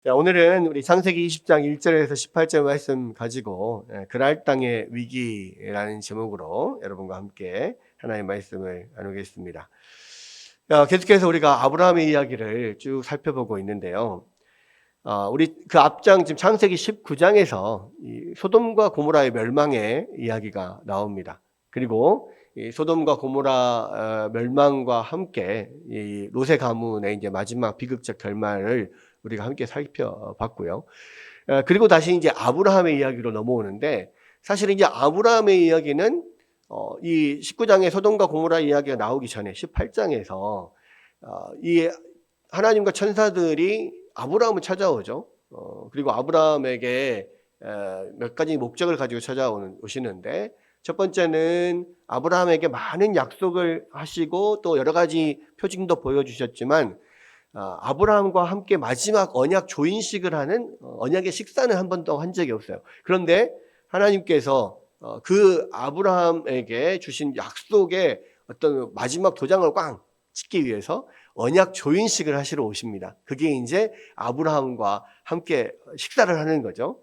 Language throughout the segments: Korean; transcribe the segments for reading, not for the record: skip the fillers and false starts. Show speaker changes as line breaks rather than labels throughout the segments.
자, 오늘은 우리 창세기 20장 1절에서 18절 말씀 가지고 그랄 땅의 위기라는 제목으로 여러분과 함께 하나님의 말씀을 나누겠습니다. 계속해서 우리가 아브라함의 이야기를 쭉 살펴보고 있는데요. 우리 그 앞장 지금 창세기 19장에서 이 소돔과 고모라의 멸망의 이야기가 나옵니다. 그리고 이 소돔과 고모라 멸망과 함께 이 롯의 가문의 이제 마지막 비극적 결말을 우리가 함께 살펴봤고요. 그리고 다시 이제 아브라함의 이야기로 넘어오는데, 사실 이제 아브라함의 이야기는 이 19장의 소돔과 고모라 이야기가 나오기 전에 18장에서 이 하나님과 천사들이 아브라함을 찾아오죠. 그리고 아브라함에게 몇 가지 목적을 가지고 찾아오시는데, 첫 번째는 아브라함에게 많은 약속을 하시고 또 여러 가지 표징도 보여주셨지만, 아브라함과 함께 마지막 언약 조인식을 하는 언약의 식사는 한 번도 한 적이 없어요. 그런데 하나님께서 그 아브라함에게 주신 약속의 어떤 마지막 도장을 꽝 찍기 위해서 언약 조인식을 하시러 오십니다. 그게 이제 아브라함과 함께 식사를 하는 거죠.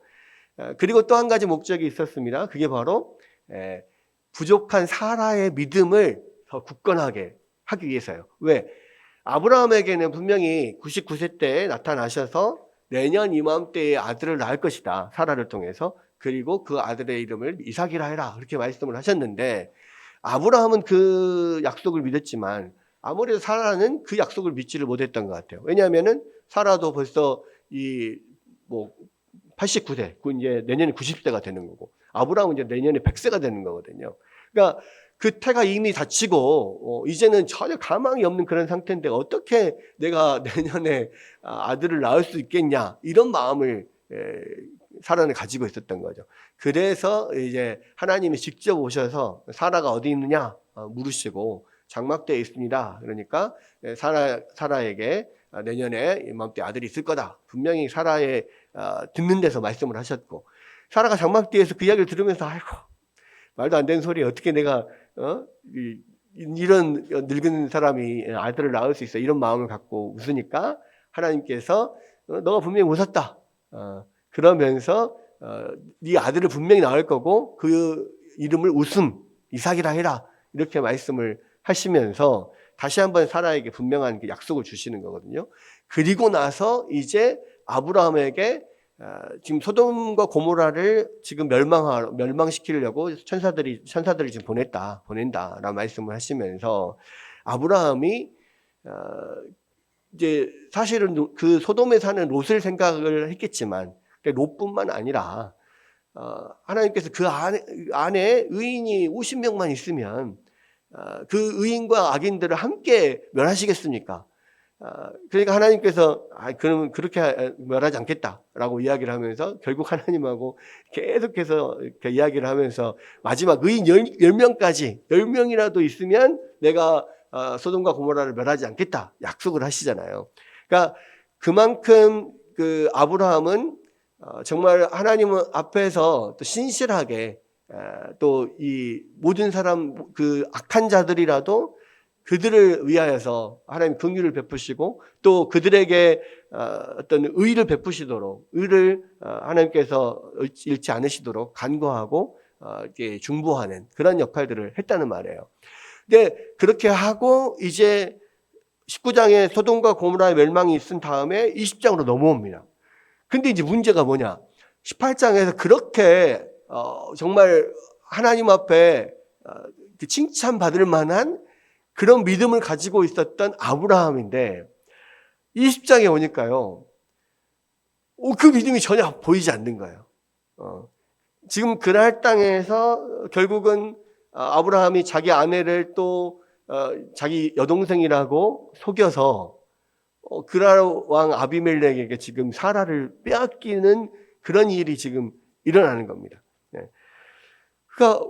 그리고 또 한 가지 목적이 있었습니다. 그게 바로 부족한 사라의 믿음을 더 굳건하게 하기 위해서요. 왜? 아브라함에게는 분명히 99세 때에 나타나셔서 내년 이맘때에 아들을 낳을 것이다, 사라를 통해서. 그리고 그 아들의 이름을 이삭이라 해라, 그렇게 말씀을 하셨는데, 아브라함은 그 약속을 믿었지만 아무래도 사라는 그 약속을 믿지를 못했던 것 같아요. 왜냐하면은 사라도 벌써 이 뭐 89세, 이제 내년에 90세가 되는 거고, 아브라함은 이제 내년에 100세가 되는 거거든요. 그러니까 그 태가 이미 다치고 이제는 전혀 가망이 없는 그런 상태인데 어떻게 내가 내년에 아들을 낳을 수 있겠냐, 이런 마음을 사라는 가지고 있었던 거죠. 그래서 이제 하나님이 직접 오셔서 사라가 어디 있느냐 물으시고, 장막대에 있습니다. 그러니까 사라에게 내년에 이맘때 아들이 있을 거다, 분명히 사라의 듣는 데서 말씀을 하셨고, 사라가 장막대에서 그 이야기를 들으면서 아이고, 말도 안 되는 소리, 어떻게 내가 이런 늙은 사람이 아들을 낳을 수 있어, 이런 마음을 갖고 웃으니까 하나님께서 너가 분명히 웃었다, 그러면서 네 아들을 분명히 낳을 거고 그 이름을 웃음, 이삭이라 해라, 이렇게 말씀을 하시면서 다시 한번 사라에게 분명한 약속을 주시는 거거든요. 그리고 나서 이제 아브라함에게 지금 소돔과 고모라를 지금 멸망시키려고 천사들이 지금 보낸다라는 말씀을 하시면서, 아브라함이 이제 사실은 그 소돔에 사는 롯을 생각을 했겠지만, 롯뿐만 아니라 하나님께서 그 안에 의인이 50명만 있으면 그 의인과 악인들을 함께 멸하시겠습니까? 그러니까 하나님께서 그러면 그렇게 멸하지 않겠다라고 이야기를 하면서 결국 하나님하고 계속해서 이렇게 이야기를 하면서 마지막 의인 10명까지, 10명이라도 있으면 내가 소돔과 고모라를 멸하지 않겠다 약속을 하시잖아요. 그러니까 그만큼 그 아브라함은 정말 하나님 앞에서 또 신실하게, 또 이 모든 사람, 그 악한 자들이라도 그들을 위하여서 하나님 긍휼을 베푸시고 또 그들에게 어떤 의를 베푸시도록, 의를 하나님께서 잃지 않으시도록 간구하고 이렇게 중보하는 그런 역할들을 했다는 말이에요. 근데 그렇게 하고 이제 19장에 소돔과 고모라의 멸망이 있은 다음에 20장으로 넘어옵니다. 근데 이제 문제가 뭐냐, 18장에서 그렇게 정말 하나님 앞에 칭찬받을 만한 그런 믿음을 가지고 있었던 아브라함인데, 20장에 오니까요, 그 믿음이 전혀 보이지 않는 거예요. 지금 그랄 땅에서 결국은 아브라함이 자기 아내를 또 자기 여동생이라고 속여서 그랄 왕 아비멜렉에게 지금 사라를 빼앗기는 그런 일이 지금 일어나는 겁니다. 그러니까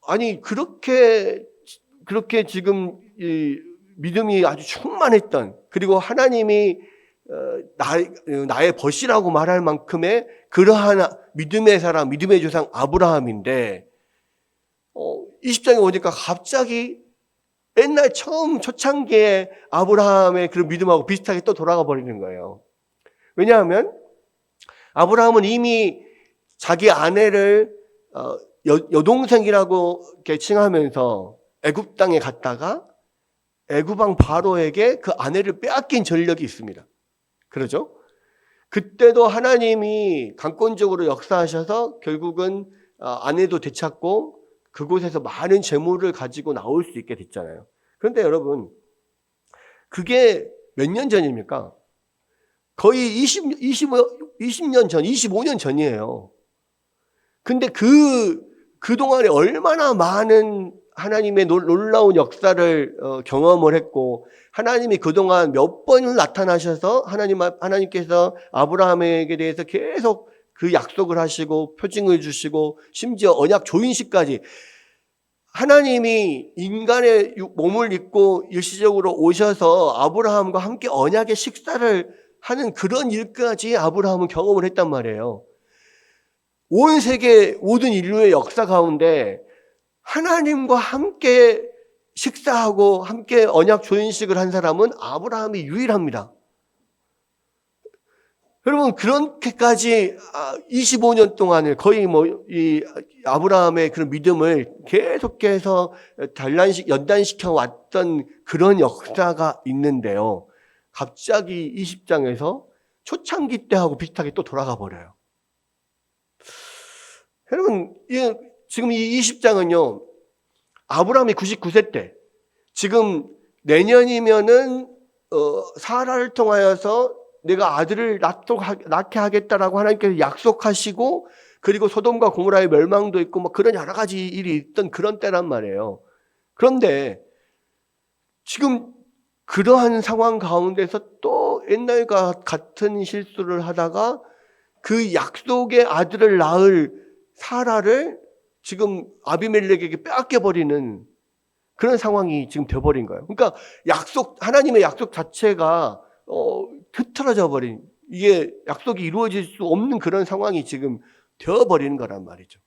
아니, 그렇게 지금 이 믿음이 아주 충만했던, 그리고 하나님이 나의 벗이라고 말할 만큼의 그러한 믿음의 사람, 믿음의 조상 아브라함인데 20장에 오니까 갑자기 옛날 처음 초창기의 아브라함의 그런 믿음하고 비슷하게 또 돌아가 버리는 거예요. 왜냐하면 아브라함은 이미 자기 아내를 여동생이라고 이렇게 칭하면서 애굽 땅에 갔다가 애굽 왕 바로에게 그 아내를 빼앗긴 전력이 있습니다. 그러죠? 그때도 하나님이 강권적으로 역사하셔서 결국은 아내도 되찾고 그곳에서 많은 재물을 가지고 나올 수 있게 됐잖아요. 그런데 여러분, 그게 몇 년 전입니까? 거의 20년 전, 25년 전이에요. 근데 그동안에 얼마나 많은 하나님의 놀라운 역사를 경험을 했고, 하나님이 그동안 몇 번을 나타나셔서 하나님께서 아브라함에게 대해서 계속 그 약속을 하시고 표징을 주시고 심지어 언약 조인식까지 하나님이 인간의 몸을 입고 일시적으로 오셔서 아브라함과 함께 언약의 식사를 하는 그런 일까지 아브라함은 경험을 했단 말이에요. 온 세계 모든 인류의 역사 가운데 하나님과 함께 식사하고 함께 언약 조인식을 한 사람은 아브라함이 유일합니다. 여러분, 그렇게까지 25년 동안을 거의 이 아브라함의 그런 믿음을 계속해서 연단시켜 왔던 그런 역사가 있는데요. 갑자기 20장에서 초창기 때하고 비슷하게 또 돌아가 버려요. 여러분, 지금 이 20장은요, 아브라함이 99세 때, 지금 내년이면은, 사라를 통하여서 내가 아들을 낳게 하겠다라고 하나님께서 약속하시고, 그리고 소돔과 고모라의 멸망도 있고, 뭐 그런 여러 가지 일이 있던 그런 때란 말이에요. 그런데, 지금 그러한 상황 가운데서 또 옛날과 같은 실수를 하다가 그 약속의 아들을 낳을 사라를 지금 아비멜렉에게 빼앗겨버리는 그런 상황이 지금 되어버린 거예요. 그러니까 하나님의 약속 자체가 흐트러져 버린, 이게 약속이 이루어질 수 없는 그런 상황이 지금 되어버리는 거란 말이죠.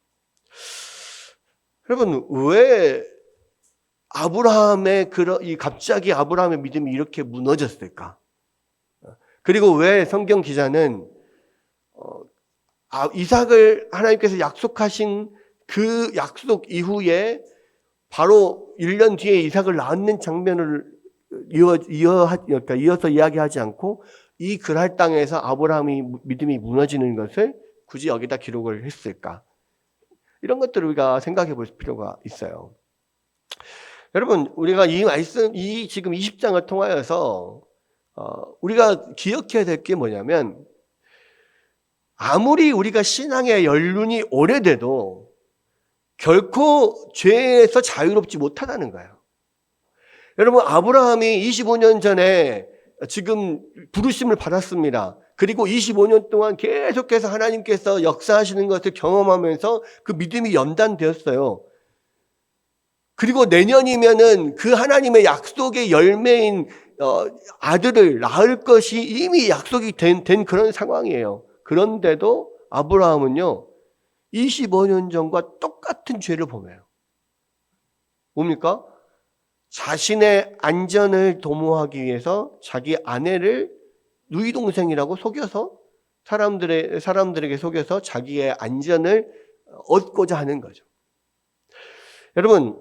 여러분, 왜 갑자기 아브라함의 믿음이 이렇게 무너졌을까? 그리고 왜 성경 기자는 이삭을 하나님께서 약속하신 그 약속 이후에 바로 1년 뒤에 이삭을 낳는 장면을 이어서 이야기하지 않고 이 그랄 땅에서 아브라함이 믿음이 무너지는 것을 굳이 여기다 기록을 했을까? 이런 것들을 우리가 생각해 볼 필요가 있어요. 여러분, 우리가 이 지금 20장을 통하여서 우리가 기억해야 될 게 뭐냐면, 아무리 우리가 신앙의 연륜이 오래돼도 결코 죄에서 자유롭지 못하다는 거예요. 여러분, 아브라함이 25년 전에 지금 부르심을 받았습니다. 그리고 25년 동안 계속해서 하나님께서 역사하시는 것을 경험하면서 그 믿음이 연단되었어요. 그리고 내년이면은 그 하나님의 약속의 열매인 아들을 낳을 것이 이미 약속이 된 그런 상황이에요. 그런데도 아브라함은요, 25년 전과 똑같은 죄를 범해요. 뭡니까? 자신의 안전을 도모하기 위해서 자기 아내를 누이 동생이라고 속여서 사람들에게 속여서 자기의 안전을 얻고자 하는 거죠. 여러분,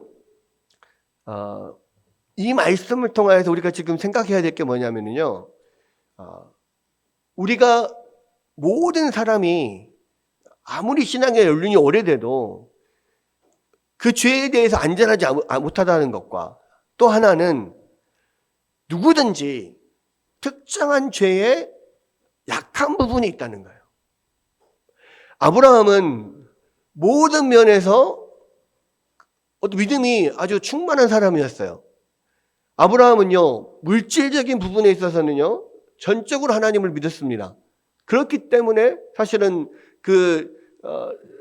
이 말씀을 통해서 우리가 지금 생각해야 될 게 뭐냐면요, 우리가 모든 사람이 아무리 신앙의 연륜이 오래돼도 그 죄에 대해서 안전하지 못하다는 것과, 또 하나는 누구든지 특정한 죄에 약한 부분이 있다는 거예요. 아브라함은 모든 면에서 믿음이 아주 충만한 사람이었어요. 아브라함은요, 물질적인 부분에 있어서는요, 전적으로 하나님을 믿었습니다. 그렇기 때문에 사실은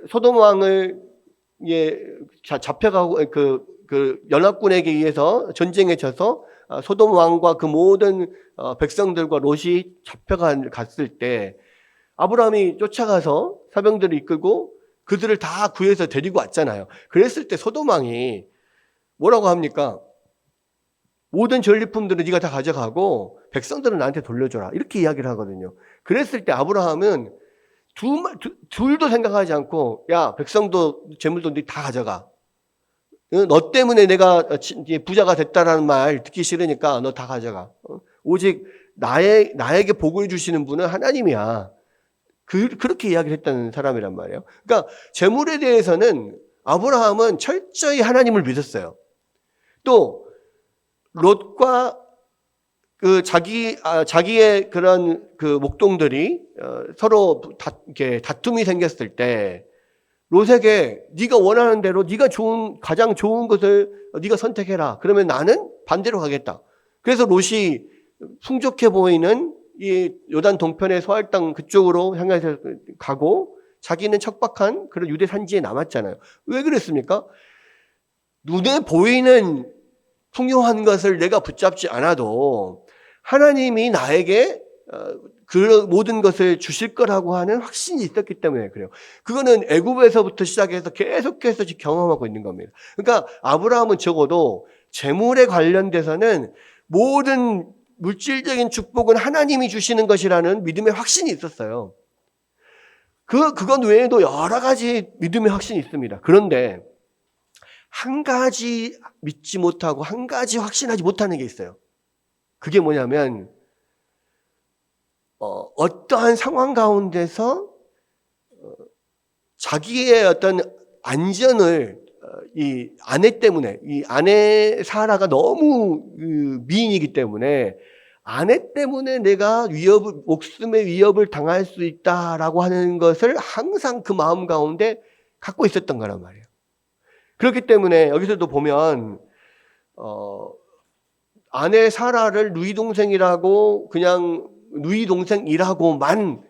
소돔 왕을 잡혀가고 그 연합군에게 의해서 전쟁에 져서 소돔 왕과 그 모든 백성들과 롯이 잡혀갔을 때 아브라함이 쫓아가서 사병들을 이끌고 그들을 다 구해서 데리고 왔잖아요. 그랬을 때 소돔 왕이 뭐라고 합니까? 모든 전리품들은 네가 다 가져가고 백성들은 나한테 돌려줘라, 이렇게 이야기를 하거든요. 그랬을 때 아브라함은 둘도 생각하지 않고, 야, 백성도 재물도 다 가져가. 너 때문에 내가 부자가 됐다라는 말 듣기 싫으니까 너 다 가져가. 오직 나에게 복을 주시는 분은 하나님이야. 그렇게 이야기를 했다는 사람이란 말이에요. 그러니까 재물에 대해서는 아브라함은 철저히 하나님을 믿었어요. 또 롯과 그 자기의 그런 그 목동들이 서로 이렇게 다툼이 생겼을 때 롯에게 네가 원하는 대로 네가 가장 좋은 것을 네가 선택해라. 그러면 나는 반대로 가겠다. 그래서 롯이 풍족해 보이는 이 요단 동편의 소알 땅 그쪽으로 향해서 가고 자기는 척박한 그런 유대 산지에 남았잖아요. 왜 그랬습니까? 눈에 보이는 풍요한 것을 내가 붙잡지 않아도 하나님이 나에게 그 모든 것을 주실 거라고 하는 확신이 있었기 때문에 그래요. 그거는 애굽에서부터 시작해서 계속해서 경험하고 있는 겁니다. 그러니까 아브라함은 적어도 재물에 관련돼서는 모든 물질적인 축복은 하나님이 주시는 것이라는 믿음의 확신이 있었어요. 그건 외에도 여러 가지 믿음의 확신이 있습니다. 그런데 한 가지 믿지 못하고 한 가지 확신하지 못하는 게 있어요. 그게 뭐냐면 어떠한 상황 가운데서 자기의 어떤 안전을 이 아내 때문에 이 아내 사라가 너무 미인이기 때문에 아내 때문에 내가 목숨의 위협을 당할 수 있다라고 하는 것을 항상 그 마음 가운데 갖고 있었던 거란 말이에요. 그렇기 때문에 여기서도 보면 아내 사라를 누이 동생이라고 그냥 누이 동생이라고만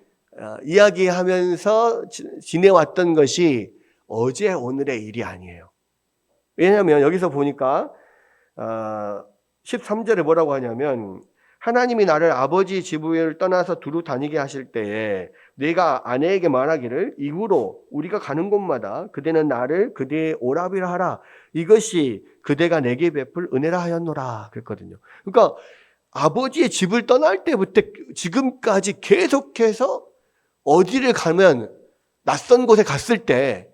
이야기하면서 지내왔던 것이 어제 오늘의 일이 아니에요. 왜냐하면 여기서 보니까 13절에 뭐라고 하냐면 하나님이 나를 아버지 집을 떠나서 두루 다니게 하실 때에 내가 아내에게 말하기를 이후로 우리가 가는 곳마다 그대는 나를 그대의 오라비라 하라. 이것이 그대가 내게 베풀 은혜라 하였노라 그랬거든요. 그러니까 아버지의 집을 떠날 때부터 지금까지 계속해서 어디를 가면 낯선 곳에 갔을 때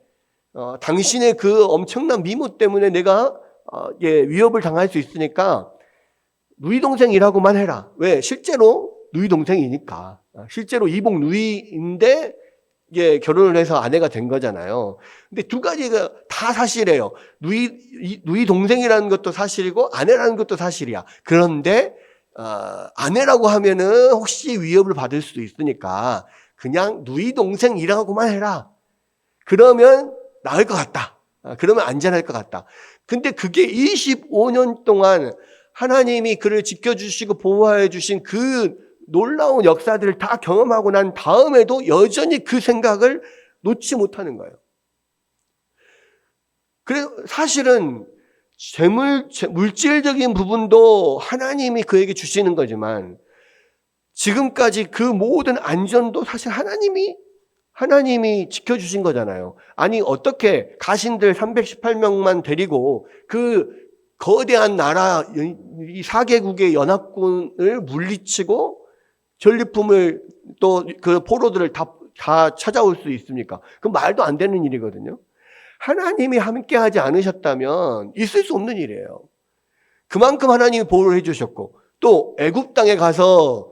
당신의 그 엄청난 미모 때문에 내가 위협을 당할 수 있으니까 누이 동생이라고만 해라. 왜? 실제로 누이 동생이니까. 실제로 이복 누이인데 결혼을 해서 아내가 된 거잖아요. 근데 두 가지가 다 사실이에요. 누이 동생이라는 것도 사실이고 아내라는 것도 사실이야. 그런데 아내라고 하면은 혹시 위협을 받을 수도 있으니까 그냥 누이 동생이라고만 해라. 그러면 나을 것 같다. 그러면 안전할 것 같다. 근데 그게 25년 동안 하나님이 그를 지켜주시고 보호해 주신 그 놀라운 역사들을 다 경험하고 난 다음에도 여전히 그 생각을 놓지 못하는 거예요. 그래서 사실은 물질적인 부분도 하나님이 그에게 주시는 거지만 지금까지 그 모든 안전도 사실 하나님이 지켜주신 거잖아요. 아니 어떻게 가신들 318명만 데리고 그 거대한 나라 이 4개국의 연합군을 물리치고 전리품을 또 그 포로들을 다 찾아올 수 있습니까? 그 말도 안 되는 일이거든요. 하나님이 함께하지 않으셨다면 있을 수 없는 일이에요. 그만큼 하나님이 보호를 해주셨고 또 애굽 땅에 가서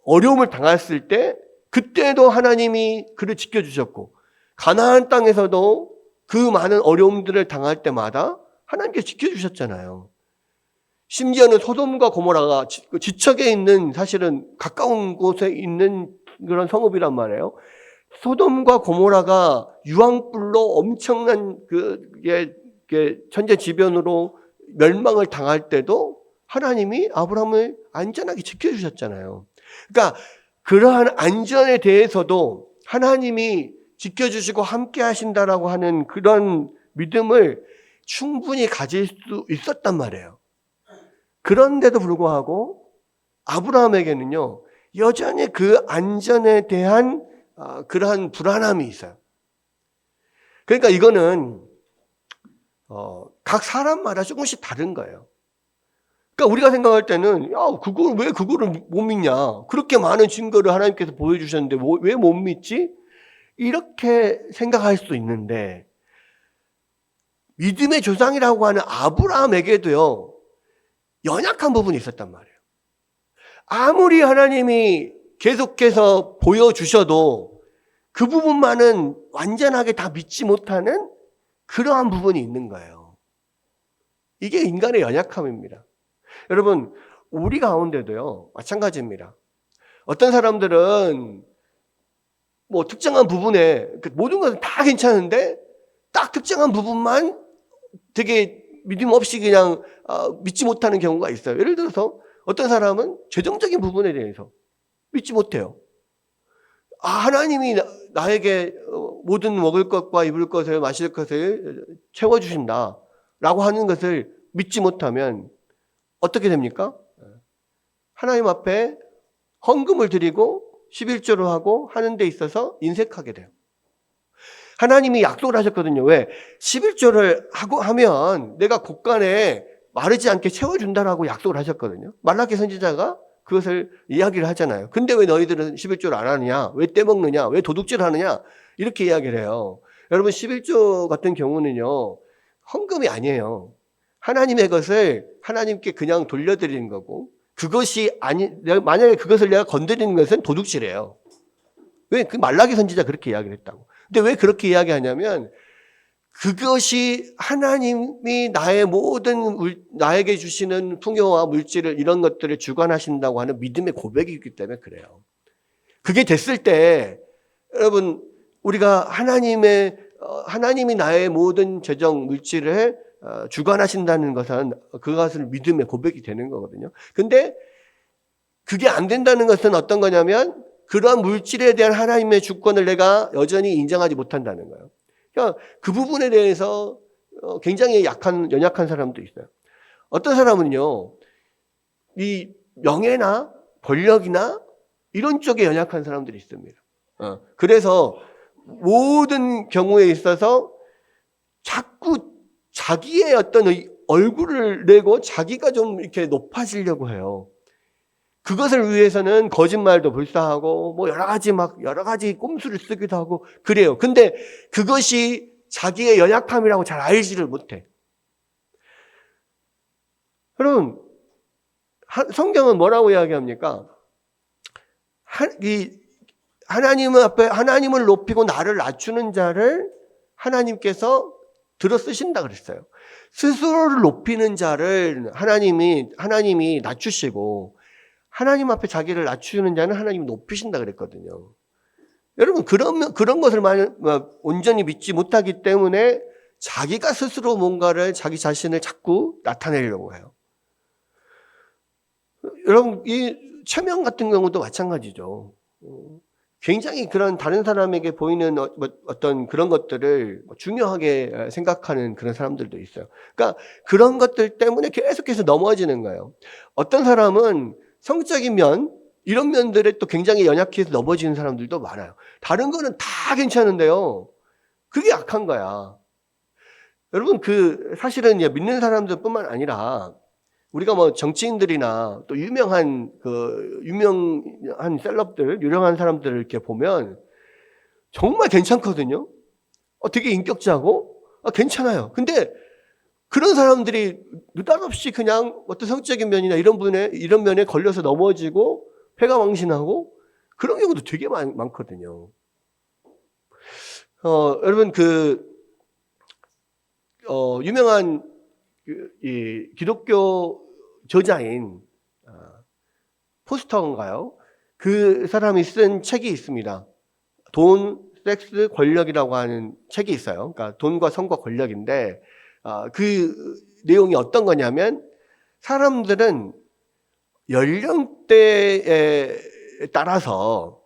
어려움을 당했을 때 그때도 하나님이 그를 지켜주셨고 가나안 땅에서도 그 많은 어려움들을 당할 때마다 하나님께서 지켜주셨잖아요. 심지어는 소돔과 고모라가 지척에 있는 사실은 가까운 곳에 있는 그런 성읍이란 말이에요. 소돔과 고모라가 유황불로 엄청난 천재지변으로 멸망을 당할 때도 하나님이 아브라함을 안전하게 지켜주셨잖아요. 그러니까 그러한 안전에 대해서도 하나님이 지켜주시고 함께 하신다라고 하는 그런 믿음을 충분히 가질 수 있었단 말이에요. 그런데도 불구하고 아브라함에게는요, 여전히 그 안전에 대한 그러한 불안함이 있어요. 그러니까 이거는 각 사람마다 조금씩 다른 거예요. 그러니까 우리가 생각할 때는 왜 그거를 못 믿냐? 그렇게 많은 증거를 하나님께서 보여주셨는데 왜 못 믿지? 이렇게 생각할 수 있는데 믿음의 조상이라고 하는 아브라함에게도요, 연약한 부분이 있었단 말이에요. 아무리 하나님이 계속해서 보여주셔도 그 부분만은 완전하게 다 믿지 못하는 그러한 부분이 있는 거예요. 이게 인간의 연약함입니다. 여러분, 우리 가운데도요, 마찬가지입니다. 어떤 사람들은 뭐 특정한 부분에 모든 것은 다 괜찮은데 딱 특정한 부분만 되게 믿음 없이 그냥 믿지 못하는 경우가 있어요. 예를 들어서 어떤 사람은 재정적인 부분에 대해서 믿지 못해요. 하나님이 나에게 모든 먹을 것과 입을 것을 마실 것을 채워주신다 라고 하는 것을 믿지 못하면 어떻게 됩니까? 하나님 앞에 헌금을 드리고 11조를 하고 하는 데 있어서 인색하게 돼요. 하나님이 약속을 하셨거든요. 왜? 11조를 하고 하면 내가 곳간에 마르지 않게 채워준다라고 약속을 하셨거든요. 말라기 선지자가 그것을 이야기를 하잖아요. 근데 왜 너희들은 11조를 안 하느냐? 왜 떼먹느냐? 왜 도둑질을 하느냐? 이렇게 이야기를 해요. 여러분, 11조 같은 경우는요, 헌금이 아니에요. 하나님의 것을 하나님께 그냥 돌려드리는 거고, 그것이 만약에 그것을 내가 건드리는 것은 도둑질이에요. 왜? 그 말라기 선지자 그렇게 이야기를 했다고. 근데 왜 그렇게 이야기하냐면, 그것이 하나님이 나에게 주시는 풍요와 물질을, 이런 것들을 주관하신다고 하는 믿음의 고백이기 때문에 그래요. 그게 됐을 때, 여러분, 우리가 하나님이 나의 모든 재정, 물질을 주관하신다는 것은 그것을 믿음의 고백이 되는 거거든요. 근데 그게 안 된다는 것은 어떤 거냐면, 그러한 물질에 대한 하나님의 주권을 내가 여전히 인정하지 못한다는 거예요. 그러니까 그 부분에 대해서 굉장히 연약한 사람도 있어요. 어떤 사람은요, 이 명예나 권력이나 이런 쪽에 연약한 사람들이 있습니다. 그래서 모든 경우에 있어서 자꾸 자기의 어떤 얼굴을 내고 자기가 좀 이렇게 높아지려고 해요. 그것을 위해서는 거짓말도 불사하고 뭐 여러 가지 꼼수를 쓰기도 하고 그래요. 근데 그것이 자기의 연약함이라고 잘 알지를 못해. 여러분, 성경은 뭐라고 이야기합니까? 하나님 앞에 하나님을 높이고 나를 낮추는 자를 하나님께서 들어 쓰신다 그랬어요. 스스로를 높이는 자를 하나님이 낮추시고 하나님 앞에 자기를 낮추는 자는 하나님이 높이신다 그랬거든요. 여러분, 그런 것을 온전히 믿지 못하기 때문에 자기가 스스로 뭔가를 자기 자신을 자꾸 나타내려고 해요. 여러분, 이 체면 같은 경우도 마찬가지죠. 굉장히 그런 다른 사람에게 보이는 어떤 그런 것들을 중요하게 생각하는 그런 사람들도 있어요. 그러니까 그런 것들 때문에 계속해서 넘어지는 거예요. 어떤 사람은 성적인 면, 이런 면들에 또 굉장히 연약해서 넘어지는 사람들도 많아요. 다른 거는 다 괜찮은데요. 그게 약한 거야. 여러분, 사실은 믿는 사람들 뿐만 아니라 우리가 뭐 정치인들이나 또 유명한 셀럽들, 유명한 사람들을 이렇게 보면 정말 괜찮거든요. 되게 인격자고, 괜찮아요. 근데 그런 사람들이 느닷없이 그냥 어떤 성적인 면이나 이런 면에 걸려서 넘어지고 패가망신하고 그런 경우도 되게 많거든요. 여러분, 유명한 이 기독교 저자인 포스터인가요? 그 사람이 쓴 책이 있습니다. 돈, 섹스, 권력이라고 하는 책이 있어요. 그러니까 돈과 성과 권력인데 그 내용이 어떤 거냐면 사람들은 연령대에 따라서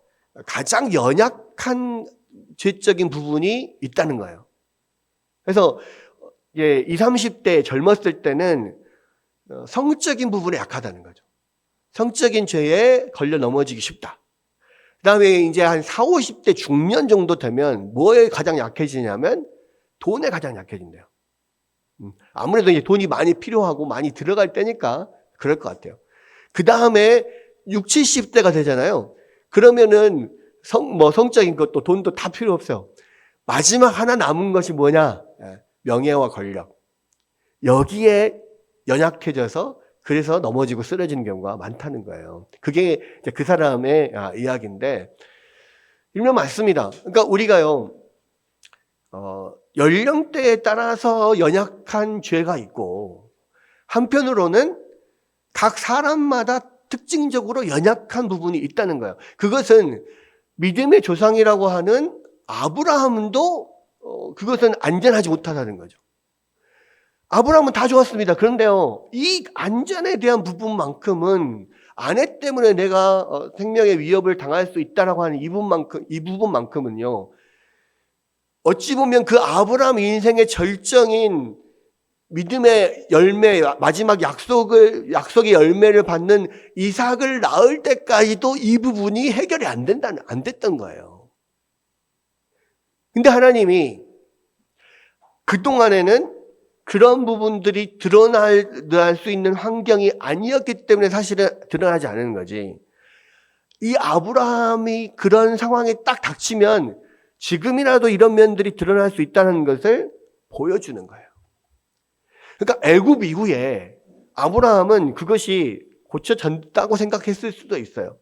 가장 연약한 죄적인 부분이 있다는 거예요. 그래서 20, 30대 젊었을 때는 성적인 부분에 약하다는 거죠. 성적인 죄에 걸려 넘어지기 쉽다. 그 다음에 이제 한 40, 50대 중년 정도 되면 뭐에 가장 약해지냐면 돈에 가장 약해진대요. 아무래도 이제 돈이 많이 필요하고 많이 들어갈 때니까 그럴 것 같아요. 그 다음에 60, 70대가 되잖아요. 그러면은 성적인 것도 돈도 다 필요 없어요. 마지막 하나 남은 것이 뭐냐? 명예와 권력. 여기에 연약해져서 그래서 넘어지고 쓰러지는 경우가 많다는 거예요. 그게 이제 그 사람의 이야기인데, 일면 맞습니다. 그러니까 우리가요, 연령대에 따라서 연약한 죄가 있고, 한편으로는 각 사람마다 특징적으로 연약한 부분이 있다는 거예요. 그것은 믿음의 조상이라고 하는 아브라함도 그것은 안전하지 못하다는 거죠. 아브라함은 다 좋았습니다. 그런데요, 이 안전에 대한 부분만큼은 아내 때문에 내가 생명의 위협을 당할 수 있다라고 하는 이 부분만큼은요, 어찌 보면 그 아브라함 인생의 절정인 믿음의 열매, 마지막 약속의 열매를 받는 이삭을 낳을 때까지도 이 부분이 해결이 안 됐던 거예요. 근데 하나님이 그동안에는 그런 부분들이 드러날 수 있는 환경이 아니었기 때문에 사실은 드러나지 않은 거지. 이 아브라함이 그런 상황에 딱 닥치면 지금이라도 이런 면들이 드러날 수 있다는 것을 보여주는 거예요. 그러니까 애굽 이후에 아브라함은 그것이 고쳐졌다고 생각했을 수도 있어요.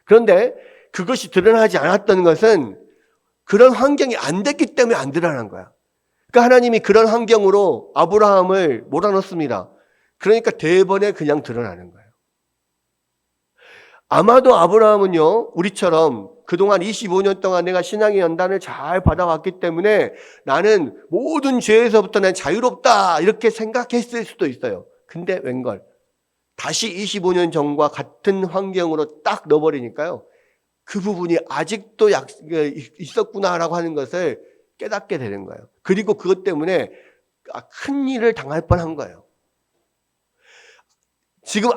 그런데 그것이 드러나지 않았던 것은 그런 환경이 안 됐기 때문에 안 드러난 거야. 그러니까 하나님이 그런 환경으로 아브라함을 몰아넣습니다. 그러니까 대번에 그냥 드러나는 거예요. 아마도 아브라함은요, 우리처럼 그동안 25년 동안 내가 신앙의 연단을 잘 받아왔기 때문에 나는 모든 죄에서부터 난 자유롭다 이렇게 생각했을 수도 있어요. 근데 웬걸 다시 25년 전과 같은 환경으로 딱 넣어버리니까요, 그 부분이 아직도 있었구나라고 하는 것을 깨닫게 되는 거예요. 그리고 그것 때문에 큰 일을 당할 뻔한 거예요. 지금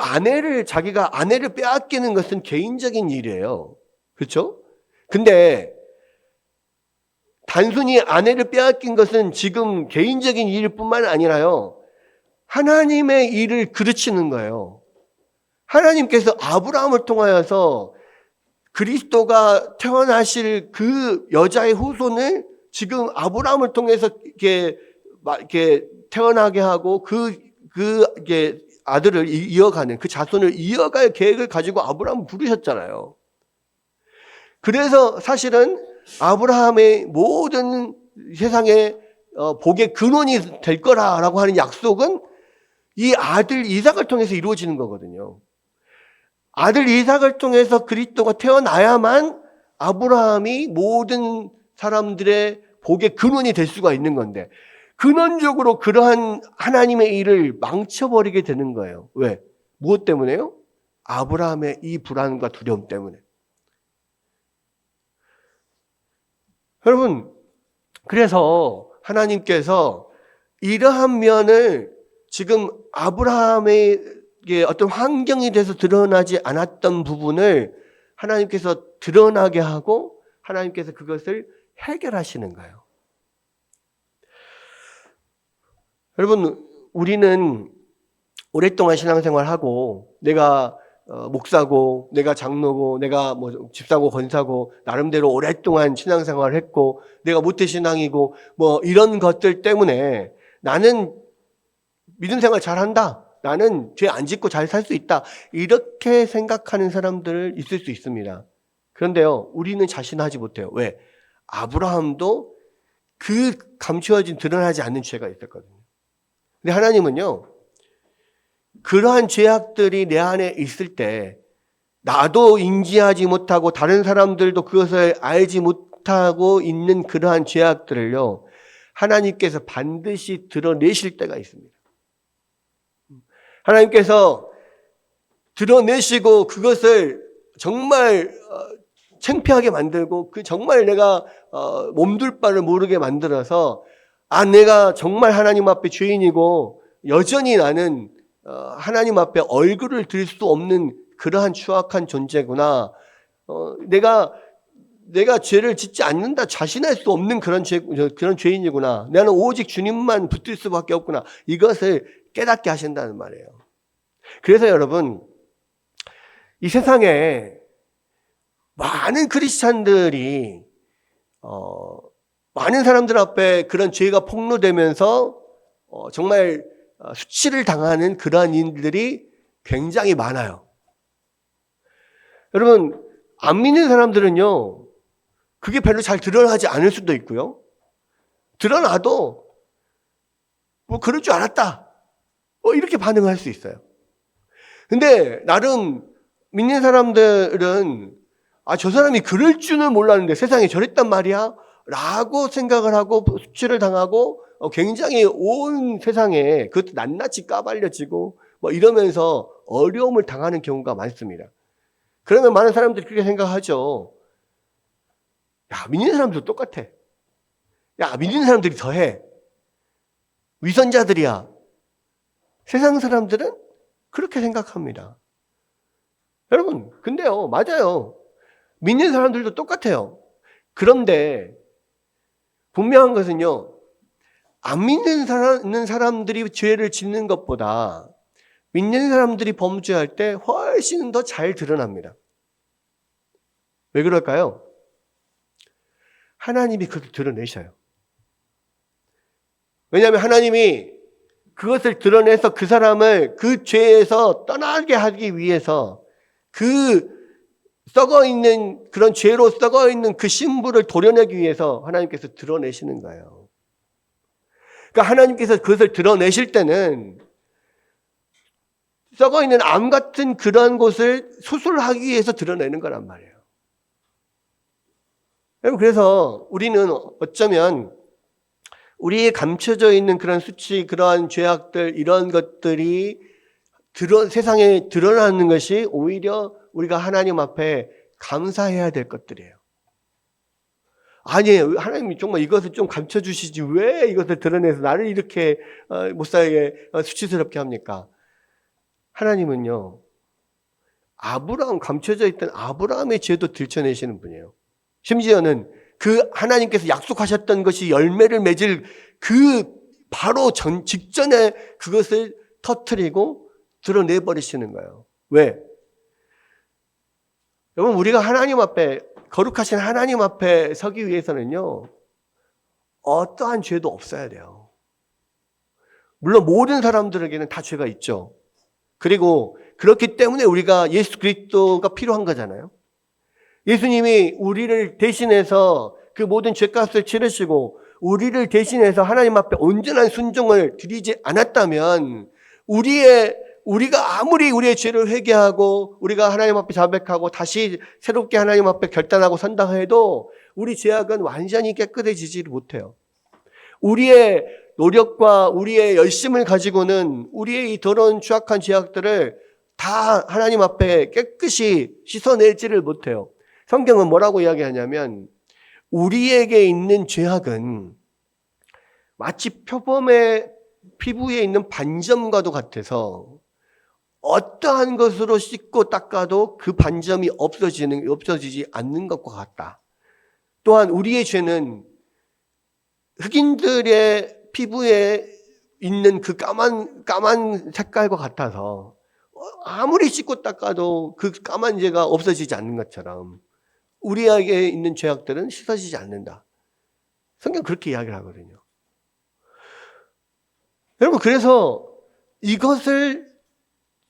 자기가 아내를 빼앗기는 것은 개인적인 일이에요. 그렇죠? 근데 단순히 아내를 빼앗긴 것은 지금 개인적인 일일 뿐만 아니라요, 하나님의 일을 그르치는 거예요. 하나님께서 아브라함을 통하여서 그리스도가 태어나실 그 여자의 후손을 지금 아브라함을 통해서 이렇게 태어나게 하고 이게 아들을 이어가는, 그 자손을 이어갈 계획을 가지고 아브라함을 부르셨잖아요. 그래서 사실은 아브라함의 모든 세상의 복의 근원이 될 거라고 하는 약속은 이 아들 이삭을 통해서 이루어지는 거거든요. 아들 이삭을 통해서 그리스도가 태어나야만 아브라함이 모든 사람들의 복의 근원이 될 수가 있는 건데, 근원적으로 그러한 하나님의 일을 망쳐버리게 되는 거예요. 왜? 무엇 때문에요? 아브라함의 이 불안과 두려움 때문에. 여러분, 그래서 하나님께서 이러한 면을 지금 아브라함의 어떤 환경이 돼서 드러나지 않았던 부분을 하나님께서 드러나게 하고 하나님께서 그것을 해결하시는 거예요. 여러분, 우리는 오랫동안 신앙생활하고 내가 목사고 내가 장로고 내가 뭐 집사고 권사고 나름대로 오랫동안 신앙생활을 했고 내가 모태신앙이고 뭐 이런 것들 때문에 나는 믿음 생활 잘한다, 나는 죄 안 짓고 잘 살 수 있다, 이렇게 생각하는 사람들 있을 수 있습니다. 그런데요, 우리는 자신하지 못해요. 왜? 아브라함도 그 감추어진 드러나지 않는 죄가 있었거든요. 근데 하나님은요, 그러한 죄악들이 내 안에 있을 때 나도 인지하지 못하고 다른 사람들도 그것을 알지 못하고 있는 그러한 죄악들을요, 하나님께서 반드시 드러내실 때가 있습니다. 하나님께서 드러내시고 그것을 정말 창피하게 만들고 정말 내가 몸둘 바를 모르게 만들어서 내가 정말 하나님 앞에 죄인이고 여전히 나는 하나님 앞에 얼굴을 들 수 없는 그러한 추악한 존재구나, 내가 죄를 짓지 않는다 자신할 수 없는 그런 죄인이구나, 나는 오직 주님만 붙들 수밖에 없구나, 이것을 깨닫게 하신다는 말이에요. 그래서 여러분, 이 세상에 많은 크리스찬들이 많은 사람들 앞에 그런 죄가 폭로되면서 정말 수치를 당하는 그러한 일들이 굉장히 많아요. 여러분, 안 믿는 사람들은요, 그게 별로 잘 드러나지 않을 수도 있고요. 드러나도 뭐 그럴 줄 알았다, 이렇게 반응할 수 있어요. 근데 나름 믿는 사람들은 저 사람이 그럴 줄은 몰랐는데 세상에 저랬단 말이야 라고 생각을 하고 수치를 당하고 굉장히 온 세상에 그것도 낱낱이 까발려지고 이러면서 어려움을 당하는 경우가 많습니다. 그러면 많은 사람들이 그렇게 생각하죠. 야, 믿는 사람들도 똑같아. 야, 믿는 사람들이 더해. 위선자들이야. 세상 사람들은 그렇게 생각합니다. 여러분, 근데요, 맞아요. 믿는 사람들도 똑같아요. 그런데 분명한 것은요, 안 믿는 사람들이 죄를 짓는 것보다 믿는 사람들이 범죄할 때 훨씬 더 잘 드러납니다. 왜 그럴까요? 하나님이 그것을 드러내셔요. 왜냐하면 하나님이 그것을 드러내서 그 사람을 그 죄에서 떠나게 하기 위해서 그 썩어있는 그런 죄로 썩어있는 그 신부를 도려내기 위해서 하나님께서 드러내시는 거예요. 그러니까 하나님께서 그것을 드러내실 때는 썩어있는 암 같은 그런 곳을 수술하기 위해서 드러내는 거란 말이에요. 여러분, 그래서 우리는 어쩌면 우리의 감춰져 있는 그런 수치, 그러한 죄악들, 이런 것들이 세상에 드러나는 것이 오히려 우리가 하나님 앞에 감사해야 될 것들이에요. 아니에요. 하나님이 정말 이것을 좀 감춰주시지 왜 이것을 드러내서 나를 이렇게 못살게 수치스럽게 합니까? 하나님은요, 감춰져 있던 아브라함의 죄도 들춰내시는 분이에요. 심지어는 그 하나님께서 약속하셨던 것이 열매를 맺을 그 바로 직전에 그것을 터뜨리고 드러내버리시는 거예요. 왜? 여러분, 우리가 하나님 앞에, 거룩하신 하나님 앞에 서기 위해서는요, 어떠한 죄도 없어야 돼요. 물론 모든 사람들에게는 다 죄가 있죠. 그리고 그렇기 때문에 우리가 예수 그리스도가 필요한 거잖아요. 예수님이 우리를 대신해서 그 모든 죄값을 치르시고 우리를 대신해서 하나님 앞에 온전한 순종을 드리지 않았다면 우리가 아무리 우리의 죄를 회개하고 우리가 하나님 앞에 자백하고 다시 새롭게 하나님 앞에 결단하고 선다 해도 우리 죄악은 완전히 깨끗해지지를 못해요. 우리의 노력과 우리의 열심을 가지고는 우리의 이 더러운 추악한 죄악들을 다 하나님 앞에 깨끗이 씻어내지를 못해요. 성경은 뭐라고 이야기하냐면 우리에게 있는 죄악은 마치 표범의 피부에 있는 반점과도 같아서 어떠한 것으로 씻고 닦아도 그 반점이 없어지지 않는 것과 같다. 또한 우리의 죄는 흑인들의 피부에 있는 그 까만 색깔과 같아서 아무리 씻고 닦아도 그 까만 죄가 없어지지 않는 것처럼 우리에게 있는 죄악들은 씻어지지 않는다. 성경 그렇게 이야기를 하거든요. 여러분, 그래서 이것을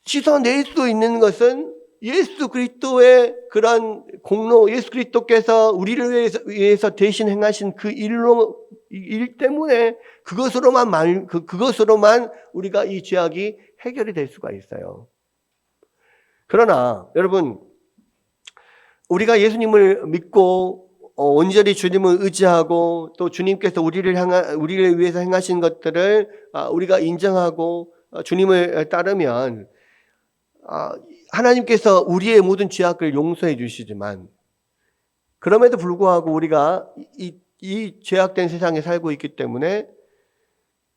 씻어낼 수 있는 것은 예수 그리스도의 그런 공로, 예수 그리스도께서 우리를 위해서 대신 행하신 그 일 때문에 그것으로만 우리가 이 죄악이 해결이 될 수가 있어요. 그러나 여러분, 우리가 예수님을 믿고 온전히 주님을 의지하고 또 주님께서 우리를 위해서 행하신 것들을 우리가 인정하고 주님을 따르면 하나님께서 우리의 모든 죄악을 용서해 주시지만 그럼에도 불구하고 우리가 이 죄악된 세상에 살고 있기 때문에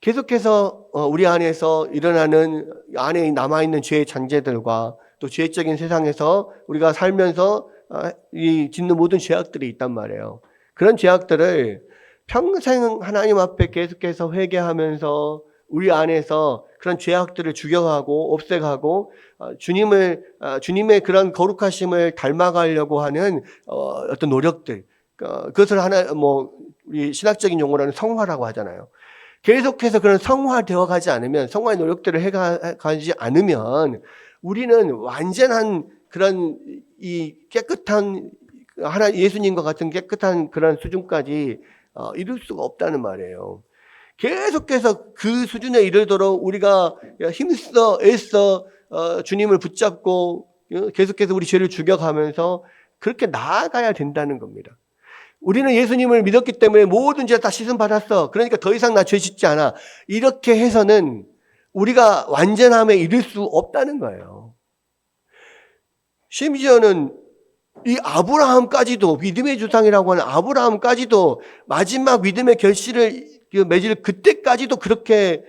계속해서 우리 안에서 일어나는 안에 남아있는 죄의 잔재들과 또 죄적인 세상에서 우리가 살면서 짓는 모든 죄악들이 있단 말이에요. 그런 죄악들을 평생 하나님 앞에 계속해서 회개하면서 우리 안에서 그런 죄악들을 죽여가고 없애가고 주님의 그런 거룩하심을 닮아가려고 하는 어떤 노력들, 그것을 우리 신학적인 용어로는 성화라고 하잖아요. 계속해서 그런 성화되어 가지 않으면, 성화의 노력들을 해가지 않으면 우리는 완전한 그런 이 깨끗한 예수님과 같은 깨끗한 그런 수준까지 이룰 수가 없다는 말이에요. 계속해서 그 수준에 이르도록 우리가 힘써 애써 주님을 붙잡고 계속해서 우리 죄를 죽여가면서 그렇게 나아가야 된다는 겁니다. 우리는 예수님을 믿었기 때문에 모든 죄 다 씻음 받았어. 그러니까 더 이상 나 죄 짓지 않아. 이렇게 해서는 우리가 완전함에 이를 수 없다는 거예요. 심지어는 이 아브라함까지도, 믿음의 주상이라고 하는 아브라함까지도 마지막 믿음의 결실을 맺을 그때까지도 그렇게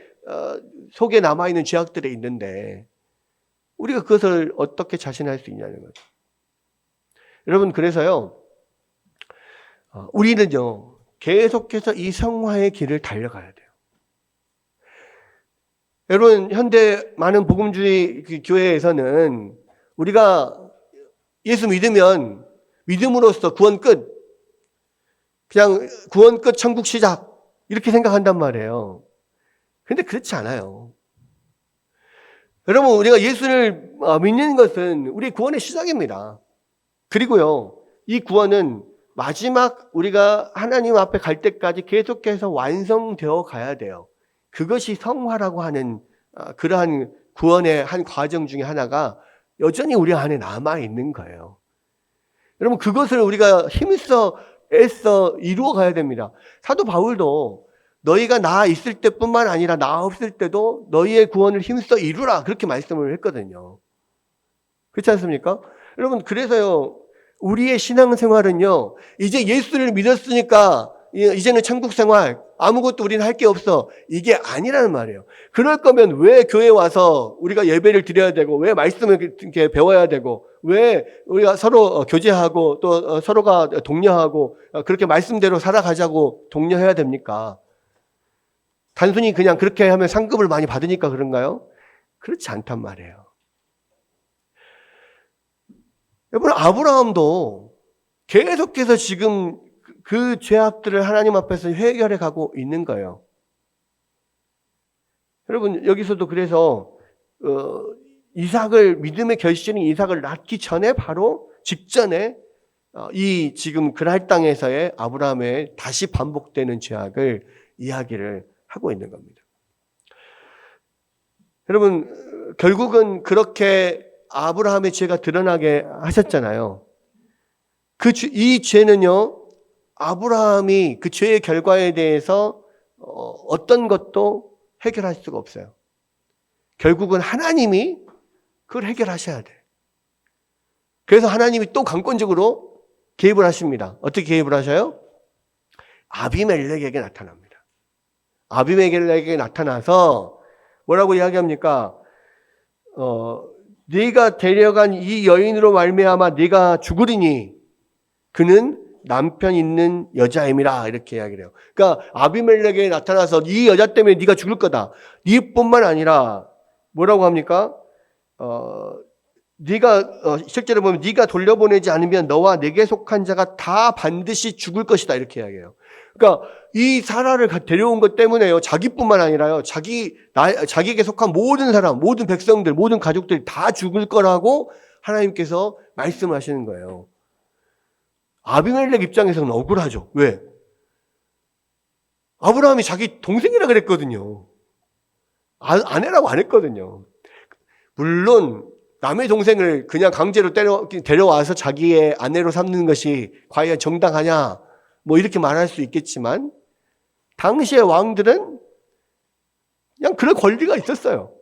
속에 남아있는 죄악들이 있는데 우리가 그것을 어떻게 자신할 수 있냐는 거죠. 여러분, 그래서요, 우리는요, 계속해서 이 성화의 길을 달려가야 돼요. 여러분, 현대 많은 복음주의 교회에서는 우리가 예수 믿으면 믿음으로써 구원 끝, 그냥 구원 끝, 천국 시작, 이렇게 생각한단 말이에요. 그런데 그렇지 않아요. 여러분, 우리가 예수를 믿는 것은 우리 구원의 시작입니다. 그리고요, 이 구원은 마지막 우리가 하나님 앞에 갈 때까지 계속해서 완성되어 가야 돼요. 그것이 성화라고 하는 그러한 구원의 한 과정 중에 하나가 여전히 우리 안에 남아있는 거예요. 여러분, 그것을 우리가 힘써 애써 이루어 가야 됩니다. 사도 바울도 너희가 나 있을 때뿐만 아니라 나 없을 때도 너희의 구원을 힘써 이루라, 그렇게 말씀을 했거든요. 그렇지 않습니까? 여러분, 그래서요, 우리의 신앙생활은요, 이제 예수를 믿었으니까 이제는 천국 생활, 아무것도 우리는 할 게 없어, 이게 아니라는 말이에요. 그럴 거면 왜 교회에 와서 우리가 예배를 드려야 되고, 왜 말씀을 이렇게 배워야 되고, 왜 우리가 서로 교제하고 또 서로가 독려하고 그렇게 말씀대로 살아가자고 독려해야 됩니까? 단순히 그냥 그렇게 하면 상급을 많이 받으니까 그런가요? 그렇지 않단 말이에요. 여러분, 아브라함도 계속해서 지금 그 죄악들을 하나님 앞에서 해결해 가고 있는 거예요. 여러분, 여기서도 그래서 이삭을, 믿음의 결실인 이삭을 낳기 전에, 바로 직전에 이 지금 그랄 땅에서의 아브라함의 다시 반복되는 죄악을 이야기를 하고 있는 겁니다. 여러분, 결국은 그렇게 아브라함의 죄가 드러나게 하셨잖아요. 이 죄는요, 아브라함이 그 죄의 결과에 대해서 어떤 것도 해결할 수가 없어요. 결국은 하나님이 그걸 해결하셔야 돼. 그래서 하나님이 또 강권적으로 개입을 하십니다. 어떻게 개입을 하셔요? 아비멜렉에게 나타납니다. 아비멜렉에게 나타나서 뭐라고 이야기합니까? 네가 데려간 이 여인으로 말미암아 네가 죽으리니 그는 남편 있는 여자임이라, 이렇게 이야기를 해요. 그러니까 아비멜렉에게 나타나서 이 여자 때문에 네가 죽을 거다. 네뿐만 아니라 뭐라고 합니까? 네가 실제로 보면 네가 돌려보내지 않으면 너와 내게 속한 자가 다 반드시 죽을 것이다, 이렇게 이야기해요. 그러니까 이 사라를 데려온 것 때문에요, 자기뿐만 아니라요, 자기에게 속한 모든 사람, 모든 백성들, 모든 가족들이 다 죽을 거라고 하나님께서 말씀하시는 거예요. 아비멜렉 입장에서는 억울하죠. 왜? 아브라함이 자기 동생이라 그랬거든요. 아내라고 안 했거든요. 물론 남의 동생을 그냥 강제로 데려와서 자기의 아내로 삼는 것이 과연 정당하냐, 뭐 이렇게 말할 수 있겠지만, 당시의 왕들은 그냥 그럴 권리가 있었어요.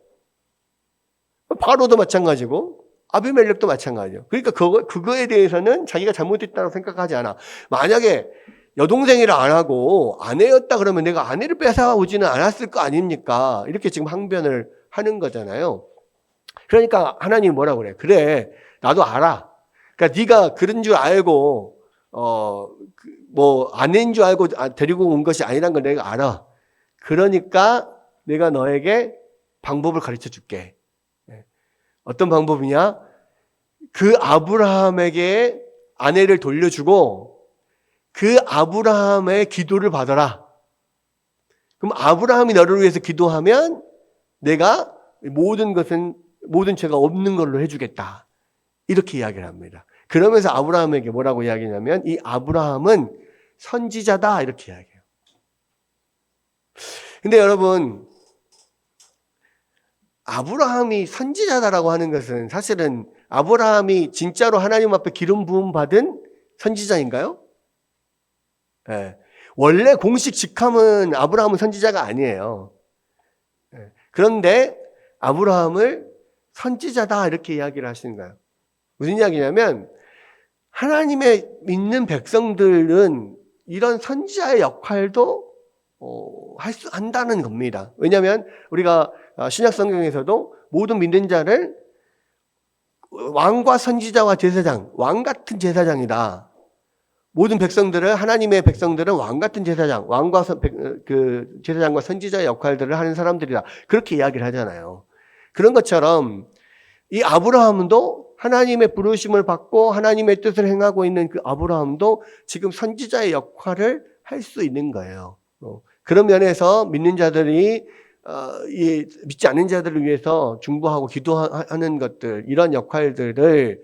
바로도 마찬가지고 아비멜렉도 마찬가지예요. 그러니까 그거에 대해서는 자기가 잘못했다고 생각하지 않아. 만약에 여동생이라 안 하고 아내였다 그러면 내가 아내를 뺏어오지는 않았을 거 아닙니까? 이렇게 지금 항변을 하는 거잖아요. 그러니까 하나님이 뭐라고 그래? 그래, 나도 알아. 그러니까 네가 그런 줄 알고 뭐 아내인 줄 알고 데리고 온 것이 아니란 걸 내가 알아. 그러니까 내가 너에게 방법을 가르쳐 줄게. 어떤 방법이냐? 그 아브라함에게 아내를 돌려주고 그 아브라함의 기도를 받아라. 그럼 아브라함이 너를 위해서 기도하면 내가 모든 죄가 없는 걸로 해주겠다. 이렇게 이야기를 합니다. 그러면서 아브라함에게 뭐라고 이야기하냐면 이 아브라함은 선지자다 이렇게 이야기해요. 근데 여러분, 아브라함이 선지자다라고 하는 것은 사실은 아브라함이 진짜로 하나님 앞에 기름 부음 받은 선지자인가요? 네. 원래 공식 직함은 아브라함은 선지자가 아니에요. 네. 그런데 아브라함을 선지자다 이렇게 이야기를 하시는 거예요. 무슨 이야기냐면 하나님의 믿는 백성들은 이런 선지자의 역할도 한다는 겁니다. 왜냐하면 우리가 신약 성경에서도 모든 믿는 자를 왕과 선지자와 제사장, 왕 같은 제사장이다. 모든 백성들은 하나님의 백성들은 왕 같은 제사장, 왕과 제사장과 선지자의 역할들을 하는 사람들이다. 그렇게 이야기를 하잖아요. 그런 것처럼 이 아브라함도 하나님의 부르심을 받고 하나님의 뜻을 행하고 있는 그 아브라함도 지금 선지자의 역할을 할 수 있는 거예요. 그런 면에서 믿는 자들이 믿지 않는 자들을 위해서 중보하고 기도하는 것들, 이런 역할들을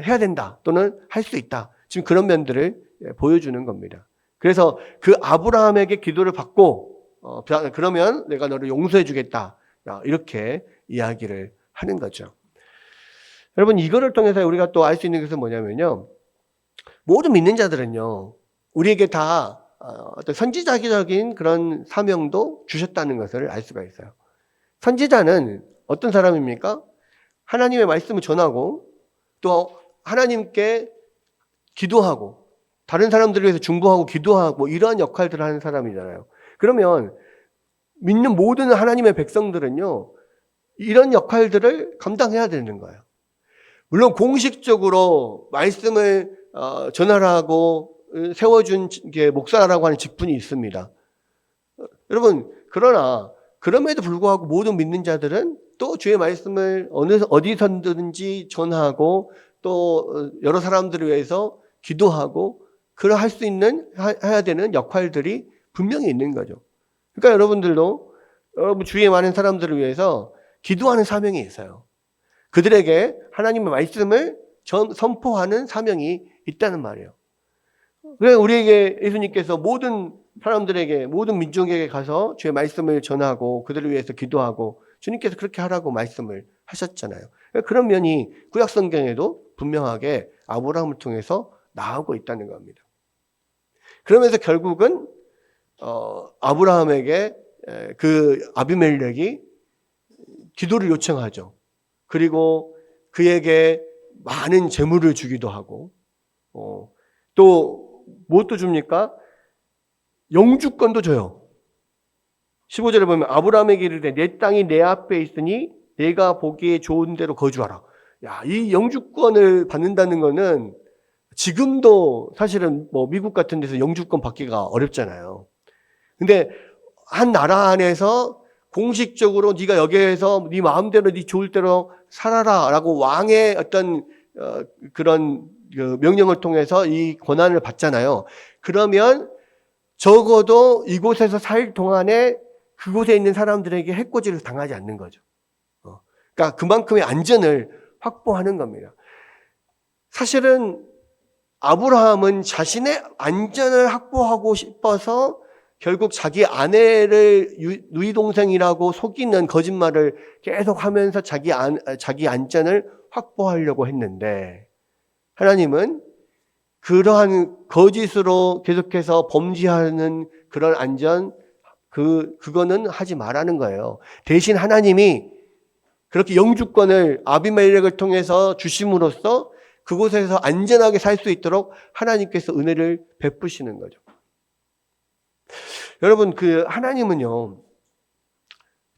해야 된다 또는 할 수 있다. 지금 그런 면들을 보여주는 겁니다. 그래서 그 아브라함에게 기도를 받고 그러면 내가 너를 용서해 주겠다. 이렇게 이야기를 하는 거죠. 여러분, 이거를 통해서 우리가 또 알 수 있는 것은 뭐냐면요. 모든 믿는 자들은요, 우리에게 다 어떤 선지자적인 그런 사명도 주셨다는 것을 알 수가 있어요. 선지자는 어떤 사람입니까? 하나님의 말씀을 전하고 또 하나님께 기도하고 다른 사람들을 위해서 중보하고 기도하고 이러한 역할들을 하는 사람이잖아요. 그러면 믿는 모든 하나님의 백성들은요, 이런 역할들을 감당해야 되는 거예요. 물론 공식적으로 말씀을 전하라고 세워준 게 목사라고 하는 직분이 있습니다. 여러분, 그러나 그럼에도 불구하고 모든 믿는 자들은 또 주의 말씀을 어디서든지 전하고 또 여러 사람들을 위해서 기도하고 할 수 있는 해야 되는 역할들이 분명히 있는 거죠. 그러니까 여러분들도 여러분 주위에 많은 사람들을 위해서 기도하는 사명이 있어요. 그들에게 하나님의 말씀을 선포하는 사명이 있다는 말이에요. 그래 우리에게 예수님께서 모든 사람들에게 모든 민족에게 가서 주의 말씀을 전하고 그들을 위해서 기도하고 주님께서 그렇게 하라고 말씀을 하셨잖아요. 그런 면이 구약 성경에도 분명하게 아브라함을 통해서 나오고 있다는 겁니다. 그러면서 결국은 아브라함에게 그 아비멜렉이 기도를 요청하죠. 그리고 그에게 많은 재물을 주기도 하고 또 무엇도 줍니까? 영주권도 줘요. 15절에 보면 아브라함에게 이르되 내 땅이 내 앞에 있으니 내가 보기에 좋은 대로 거주하라. 야, 이 영주권을 받는다는 거는 지금도 사실은 뭐 미국 같은 데서 영주권 받기가 어렵잖아요. 근데 한 나라 안에서 공식적으로 네가 여기에서 네 마음대로 네 좋을 대로 살아라라고 왕의 어떤 그런 명령을 통해서 이 권한을 받잖아요. 그러면 적어도 이곳에서 살 동안에 그곳에 있는 사람들에게 해코지를 당하지 않는 거죠. 그러니까 그만큼의 안전을 확보하는 겁니다. 사실은 아브라함은 자신의 안전을 확보하고 싶어서 결국 자기 아내를 누이 동생이라고 속이는 거짓말을 계속 하면서 자기 안전을 확보하려고 했는데 하나님은 그러한 거짓으로 계속해서 범죄하는 그런 안전 그거는 하지 말라는 거예요. 대신 하나님이 그렇게 영주권을 아비멜렉을 통해서 주심으로써 그곳에서 안전하게 살 수 있도록 하나님께서 은혜를 베푸시는 거죠. 여러분, 그 하나님은요,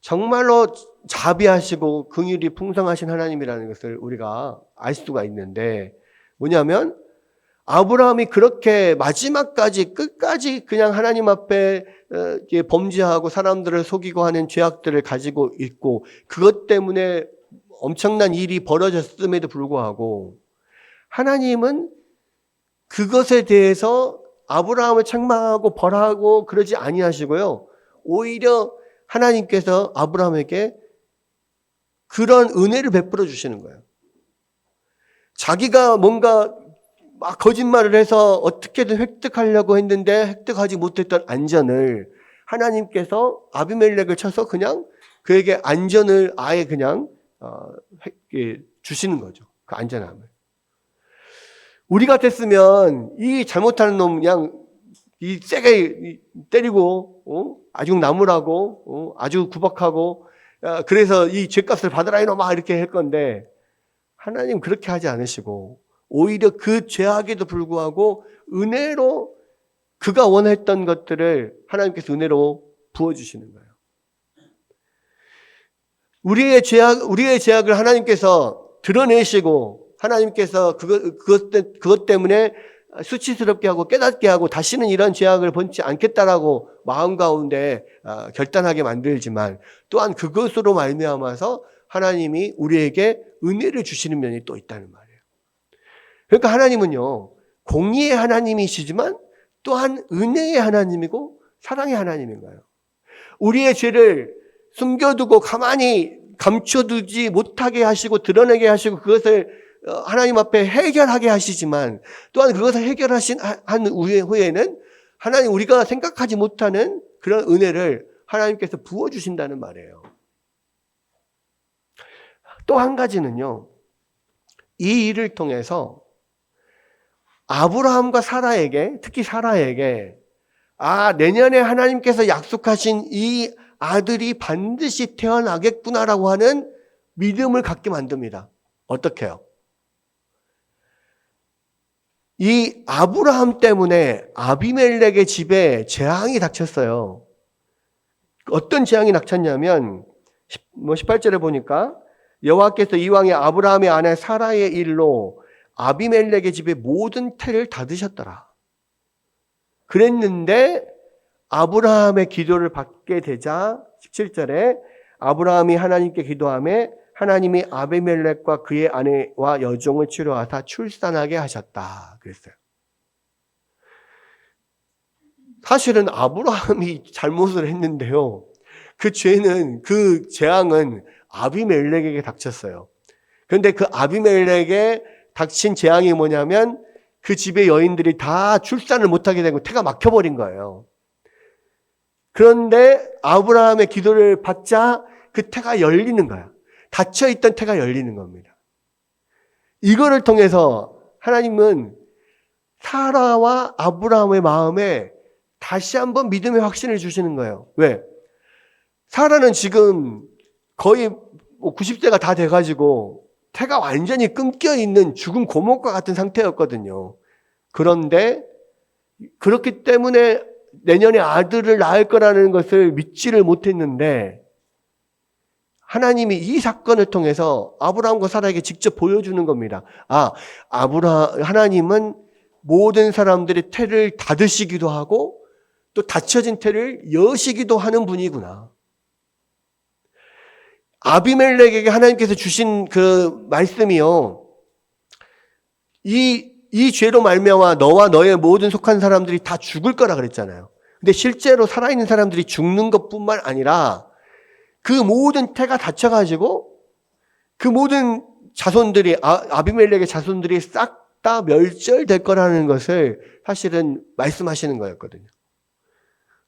정말로 자비하시고 긍휼이 풍성하신 하나님이라는 것을 우리가 알 수가 있는데 뭐냐면 아브라함이 그렇게 마지막까지 끝까지 그냥 하나님 앞에 범죄하고 사람들을 속이고 하는 죄악들을 가지고 있고 그것 때문에 엄청난 일이 벌어졌음에도 불구하고 하나님은 그것에 대해서 아브라함을 책망하고 벌하고 그러지 아니하시고요. 오히려 하나님께서 아브라함에게 그런 은혜를 베풀어 주시는 거예요. 자기가 뭔가 막 거짓말을 해서 어떻게든 획득하려고 했는데 획득하지 못했던 안전을 하나님께서 아비멜렉을 쳐서 그냥 그에게 안전을 아예 그냥 주시는 거죠. 그 안전함을. 우리 같았으면 이 잘못하는 놈 그냥 이 세게 때리고 아주 나무라고 아주 구박하고 그래서 이 죄값을 받으라 이놈아 이렇게 할 건데 하나님 그렇게 하지 않으시고 오히려 그 죄악에도 불구하고 은혜로 그가 원했던 것들을 하나님께서 은혜로 부어주시는 거예요. 우리의 죄악을 하나님께서 드러내시고 하나님께서 그것 때문에 수치스럽게 하고 깨닫게 하고 다시는 이런 죄악을 번지 않겠다라고 마음 가운데 결단하게 만들지만 또한 그것으로 말미암아서 하나님이 우리에게 은혜를 주시는 면이 또 있다는 말이에요. 그러니까 하나님은요, 공의의 하나님이시지만 또한 은혜의 하나님이고 사랑의 하나님인 거예요. 우리의 죄를 숨겨두고 가만히 감춰두지 못하게 하시고 드러내게 하시고 그것을 하나님 앞에 해결하게 하시지만 또한 그것을 해결하신 한 후에는 하나님 우리가 생각하지 못하는 그런 은혜를 하나님께서 부어주신다는 말이에요. 또 한 가지는요, 이 일을 통해서 아브라함과 사라에게, 특히 사라에게 내년에 하나님께서 약속하신 이 아들이 반드시 태어나겠구나라고 하는 믿음을 갖게 만듭니다. 어떻게요? 이 아브라함 때문에 아비멜렉의 집에 재앙이 닥쳤어요. 어떤 재앙이 닥쳤냐면 18절에 보니까 여호와께서 이왕에 아브라함의 아내 사라의 일로 아비멜렉의 집에 모든 태를 닫으셨더라. 그랬는데 아브라함의 기도를 받게 되자 17절에 아브라함이 하나님께 기도하며 하나님이 아비멜렉과 그의 아내와 여종을 치료하사 출산하게 하셨다. 그랬어요. 사실은 아브라함이 잘못을 했는데요. 그 재앙은 아비멜렉에게 닥쳤어요. 그런데 그 아비멜렉에 닥친 재앙이 뭐냐면 그 집의 여인들이 다 출산을 못하게 되고 태가 막혀버린 거예요. 그런데 아브라함의 기도를 받자 그 태가 열리는 거야. 닫혀있던 태가 열리는 겁니다. 이거를 통해서 하나님은 사라와 아브라함의 마음에 다시 한번 믿음의 확신을 주시는 거예요. 왜? 사라는 지금 거의 90세가 다 돼가지고 태가 완전히 끊겨있는 죽은 고목과 같은 상태였거든요. 그런데 그렇기 때문에 내년에 아들을 낳을 거라는 것을 믿지를 못했는데 하나님이 이 사건을 통해서 아브라함과 사라에게 직접 보여주는 겁니다. 하나님은 모든 사람들의 태를 닫으시기도 하고 또 닫혀진 태를 여시기도 하는 분이구나. 아비멜렉에게 하나님께서 주신 그 말씀이요. 이 죄로 말미암아 너와 너의 모든 속한 사람들이 다 죽을 거라 그랬잖아요. 근데 실제로 살아있는 사람들이 죽는 것뿐만 아니라 그 모든 태가 닫혀가지고 그 모든 자손들이 아비멜렉의 자손들이 싹 다 멸절될 거라는 것을 사실은 말씀하시는 거였거든요.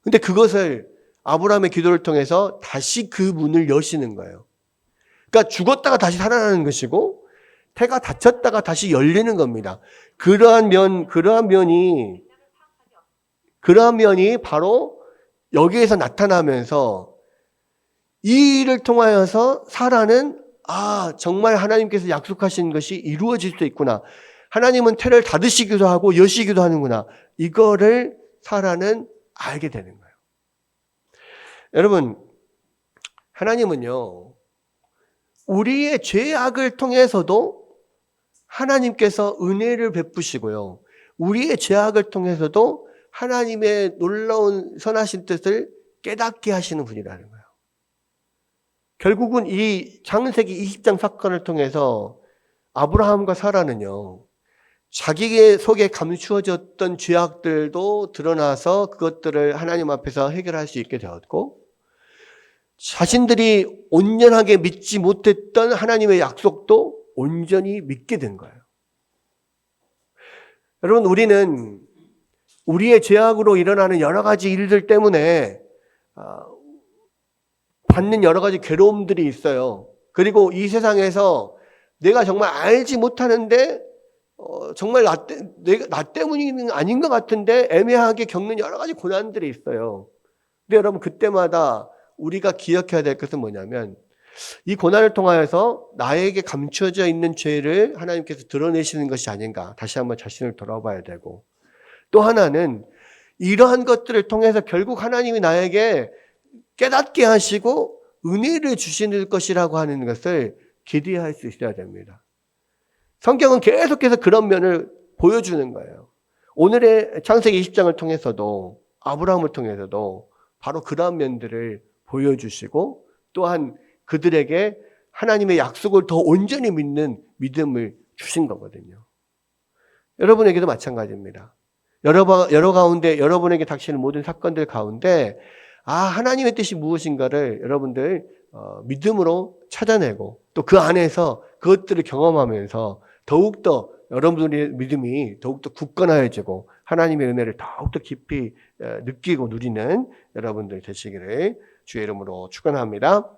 근데 그것을 아브라함의 기도를 통해서 다시 그 문을 여시는 거예요. 그러니까 죽었다가 다시 살아나는 것이고 태가 닫혔다가 다시 열리는 겁니다. 그러한 면이 바로 여기에서 나타나면서 이 일을 통하여서 사라는 정말 하나님께서 약속하신 것이 이루어질 수 있구나. 하나님은 태를 닫으시기도 하고 여시기도 하는구나. 이거를 사라는 알게 되는 거예요. 여러분, 하나님은요, 우리의 죄악을 통해서도 하나님께서 은혜를 베푸시고요. 우리의 죄악을 통해서도 하나님의 놀라운 선하신 뜻을 깨닫게 하시는 분이라는 거예요. 결국은 이 창세기 20장 사건을 통해서 아브라함과 사라는요, 자기의 속에 감추어졌던 죄악들도 드러나서 그것들을 하나님 앞에서 해결할 수 있게 되었고, 자신들이 온전하게 믿지 못했던 하나님의 약속도 온전히 믿게 된 거예요. 여러분, 우리는 우리의 죄악으로 일어나는 여러 가지 일들 때문에 받는 여러 가지 괴로움들이 있어요. 그리고 이 세상에서 내가 정말 알지 못하는데 정말 나 때문이 아닌 것 같은데 애매하게 겪는 여러 가지 고난들이 있어요. 근데 여러분, 그때마다 우리가 기억해야 될 것은 뭐냐면, 이 고난을 통하여서 나에게 감추어져 있는 죄를 하나님께서 드러내시는 것이 아닌가, 다시 한번 자신을 돌아봐야 되고, 또 하나는 이러한 것들을 통해서 결국 하나님이 나에게 깨닫게 하시고 은혜를 주시는 것이라고 하는 것을 기대할 수 있어야 됩니다. 성경은 계속해서 그런 면을 보여주는 거예요. 오늘의 창세기 20장을 통해서도, 아브라함을 통해서도 바로 그런 면들을 보여주시고, 또한 그들에게 하나님의 약속을 더 온전히 믿는 믿음을 주신 거거든요. 여러분에게도 마찬가지입니다. 여러 가운데 여러분에게 닥치는 모든 사건들 가운데 하나님의 뜻이 무엇인가를 여러분들 믿음으로 찾아내고, 또 그 안에서 그것들을 경험하면서 더욱더 여러분들의 믿음이 더욱더 굳건해지고 하나님의 은혜를 더욱더 깊이 느끼고 누리는 여러분들 되시기를 주의 이름으로 축원합니다.